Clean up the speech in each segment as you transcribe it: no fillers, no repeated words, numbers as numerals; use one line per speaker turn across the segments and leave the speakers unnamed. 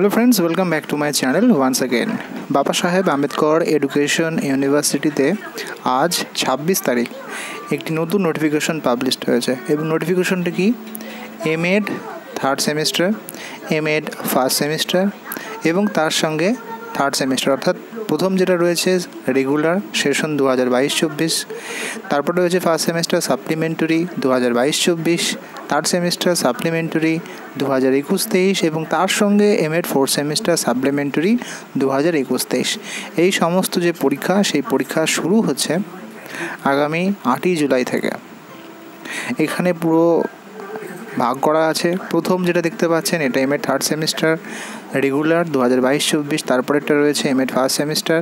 Hello friends, welcome back to my channel once again. Baba Saheb Ambedkar education यूनिवर्सिटीते आज 26 तारीख एक नतून नोटिफिकेशन पाब्लिश्ड হয়েছে এবং নোটিফিকেশনটি কি M.Ed. third semester, M.Ed. first semester এবং তার সঙ্গে থার্ড সেমিস্টার অর্থাৎ প্রথম যেটা রয়েছে রেগুলার সেশন 2022-24, তারপরে রয়েছে first semester supplementary 2022-24, third semester supplementary 2021-23 এবং তার সঙ্গে এমএড ফোর্থ সেমিস্টার সাপ্লিমেন্টারি 2021-23। এই সমস্ত যে পরীক্ষা সেই পরীক্ষা শুরু হচ্ছে আগামী 8ই জুলাই থেকে। এখানে পুরো ভাগ করা আছে। প্রথম যেটা দেখতে পাচ্ছেন এটা এমএড থার্ড সেমিস্টার রেগুলার 2022-24, তারপর একটা রয়েছে এমএড ফার্স্ট সেমিস্টার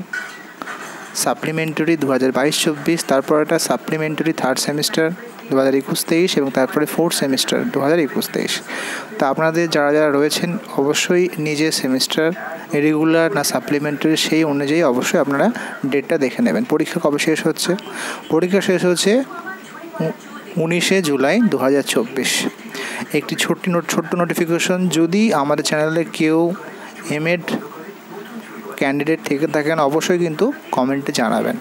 সাপ্লিমেন্টারি 2022-24, তারপর একটা সাপ্লিমেন্টারি থার্ড সেমিস্টার 2021-23 এবং তারপরে ফোর্থ সেমিস্টার 2021-23। তা আপনাদের যারা যারা রয়েছেন অবশ্যই নিজের সেমিস্টার রেগুলার না সাপ্লিমেন্টারি সেই অনুযায়ী অবশ্যই আপনারা ডেটটা দেখে নেবেন। পরীক্ষা কবে শেষ হচ্ছে? পরীক্ষা শেষ হচ্ছে 19শে জুলাই 2024। একটি ছোট্ট নোটিফিকেশন, যদি আমাদের চ্যানেলে কেউ এমএড ক্যান্ডিডেট থেকে থাকেন অবশ্যই কিন্তু কমেন্টে জানাবেন।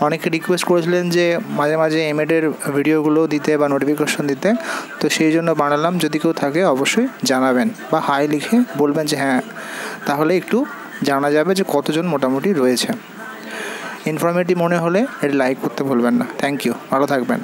অনেকে রিকোয়েস্ট করেছিলেন যে মাঝে মাঝে এমএডের ভিডিওগুলো দিতে বা নোটিফিকেশন দিতে, তো সেই জন্য বানালাম। যদি কেউ থাকে অবশ্যই জানাবেন বা হাই লিখে বলবেন যে হ্যাঁ, তাহলে একটু জানা যাবে যে কতজন মোটামুটি রয়েছে। ইনফরমেটিভ মনে হলে এটা লাইক করতে ভুলবেন না। থ্যাংক ইউ, ভালো থাকবেন।